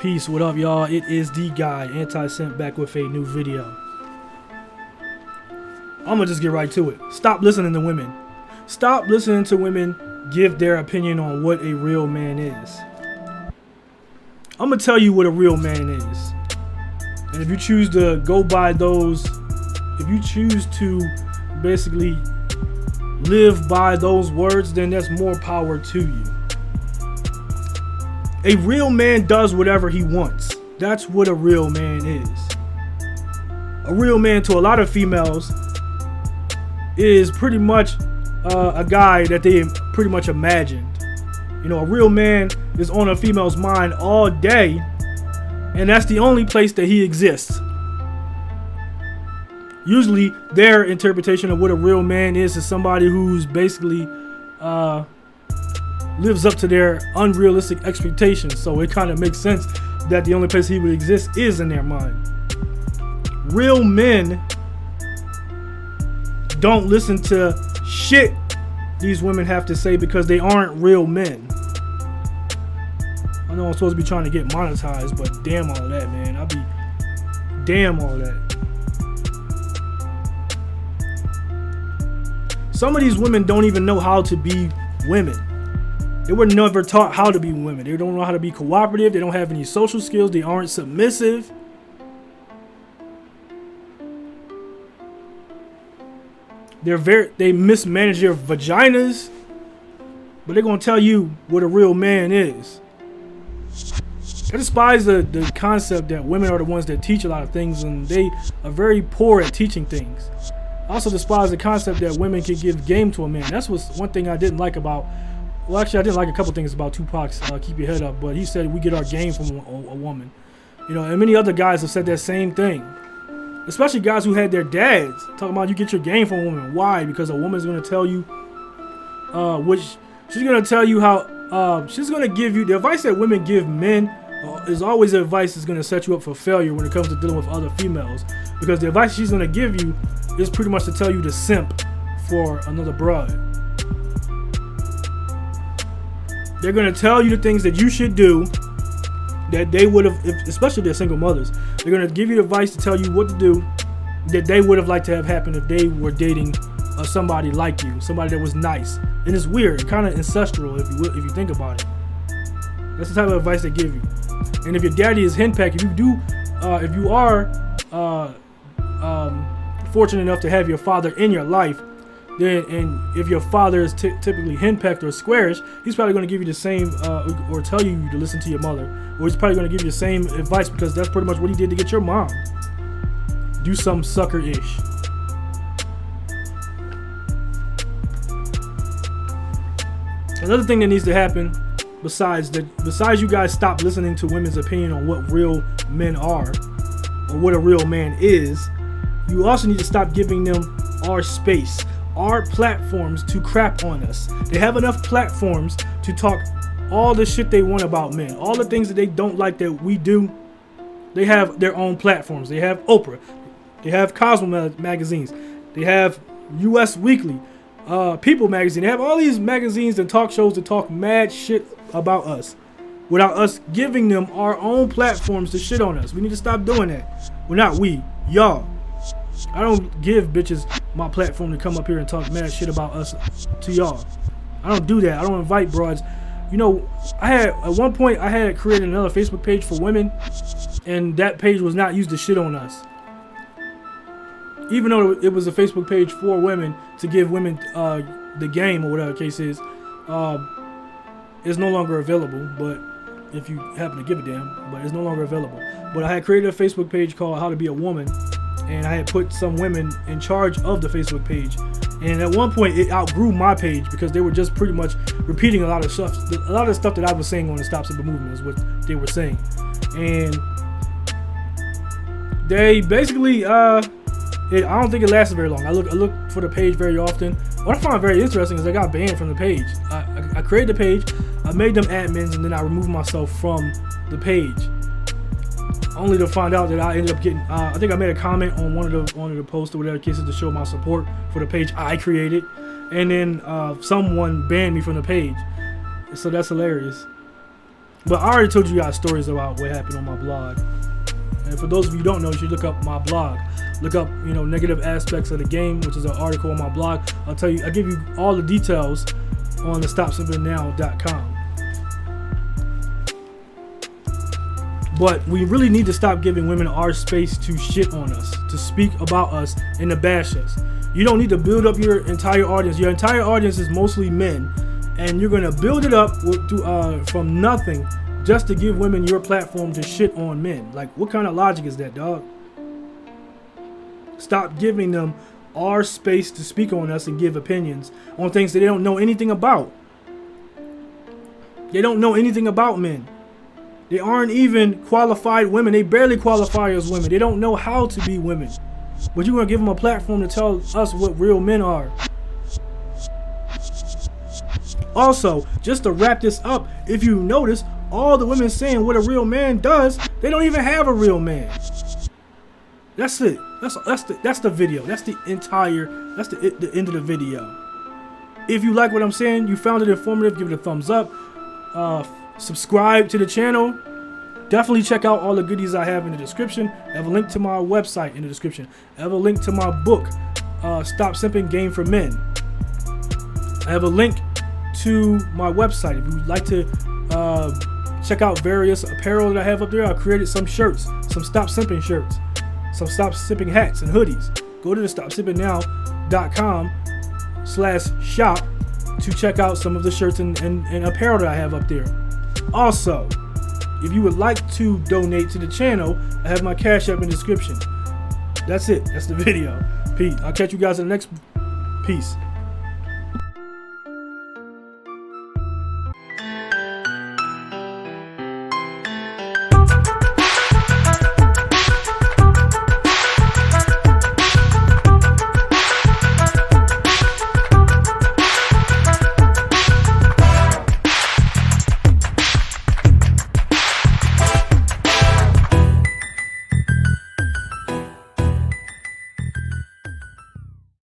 Peace, what up y'all? It is the guy, Anti-Simp, back with a new video. I'm gonna just get right to it. Stop listening to women. Stop listening to women give their opinion on what a real man is. I'm gonna tell you what a real man is. And if you choose to go by those, if you choose to basically live by those words, then that's more power to you. A real man does whatever he wants. That's what a real man is. A real man to a lot of females is pretty much a guy that they pretty much imagined. You know, a real man is on a female's mind all day, and that's the only place that he exists. Usually their interpretation of what a real man is somebody who's basically lives up to their unrealistic expectations. So it kind of makes sense that the only place he would exist is in their mind. Real men don't listen to shit these women have to say because they aren't real men. I know I'm supposed to be trying to get monetized, but damn all of that, man. Damn all of that. Some of these women don't even know how to be women. They were never taught how to be women. They don't know how to be cooperative. They don't have any social skills. They aren't submissive. They mismanage their vaginas. But they're gonna tell you what a real man is. I despise the concept that women are the ones that teach a lot of things, and they are very poor at teaching things. I also despise the concept that women can give game to a man. That's one thing I didn't like about. Well, actually, I didn't like a couple things about Tupac's Keep Your Head Up, but he said we get our game from a woman. You know, and many other guys have said that same thing. Especially guys who had their dads talking about you get your game from a woman. Why? Because a woman's going to tell you, she's going to tell you how, she's going to give you, the advice that women give men is always advice that's going to set you up for failure when it comes to dealing with other females. Because the advice she's going to give you is pretty much to tell you to simp for another broad. They're going to tell you the things that you should do that they would have, especially if they're single mothers. They're going to give you advice to tell you what to do that they would have liked to have happened if they were dating somebody like you, somebody that was nice. And it's weird, kind of ancestral if you think about it. That's the type of advice they give you. And if your daddy is henpecked, if you are fortunate enough to have your father in your life, then, and if your father is typically henpecked or squarish, he's probably going to give you the same, or tell you to listen to your mother, or he's probably going to give you the same advice because that's pretty much what he did to get your mom. Do some sucker-ish. Another thing that needs to happen, besides you guys stop listening to women's opinion on what real men are, or what a real man is, you also need to stop giving them our space, our platforms to crap on us. They have enough platforms to talk all the shit they want about men, all the things that they don't like that we do. They have their own platforms. They have Oprah, they have Cosmo magazines, they have US Weekly, People magazine. They have all these magazines and talk shows that talk mad shit about us without us giving them our own platforms to shit on us. We need to stop doing that. Well, not we, y'all. I don't give bitches my platform to come up here and talk mad shit about us to y'all. I don't do that. I don't invite broads. You know, at one point I had created another Facebook page for women, and that page was not used to shit on us. Even though it was a Facebook page for women to give women the game or whatever the case is, it's no longer available. But if you happen to give a damn, but it's no longer available. But I had created a Facebook page called How to Be a Woman, and I had put some women in charge of the Facebook page. And at one point, it outgrew my page because they were just pretty much repeating a lot of stuff. A lot of stuff that I was saying on the Stop Simping movement is what they were saying. And they basically, I don't think it lasted very long. I look for the page very often. What I found very interesting is I got banned from the page. I created the page, I made them admins, and then I removed myself from the page. Only to find out that I ended up getting, I think I made a comment on one of the posts or whatever cases to show my support for the page I created, and then someone banned me from the page. So that's hilarious. But I already told you guys stories about what happened on my blog. And for those of you who don't know, you should look up my blog. Look up, you know, negative aspects of the game, which is an article on my blog. I'll give you all the details on the stopsimpingnow.com. But we really need to stop giving women our space to shit on us, to speak about us, and to bash us. You don't need to build up your entire audience. Your entire audience is mostly men, and you're gonna build it up from nothing just to give women your platform to shit on men. Like, what kind of logic is that, dog? Stop giving them our space to speak on us and give opinions on things that they don't know anything about. They don't know anything about men. They aren't even qualified women. They barely qualify as women. They don't know how to be women. But you're going to give them a platform to tell us what real men are. Also, just to wrap this up, if you notice, all the women saying what a real man does, they don't even have a real man. That's it. That's the video. That's the end of the video. If you like what I'm saying, you found it informative, give it a thumbs up. Subscribe to the channel. Definitely check out all the goodies I have in the description. I have a link to my website in the description. I have a link to my book, Stop Simping, Game for Men. I have a link to my website. If you'd like to check out various apparel that I have up there, I created some shirts, some Stop Simping shirts, some Stop Simping hats and hoodies. Go to the stopsimpingnow.com/shop to check out some of the shirts and apparel that I have up there. Also, if you would like to donate to the channel, I have my CashApp in the description. That's it. That's the video. Peace. I'll catch you guys in the next. Peace.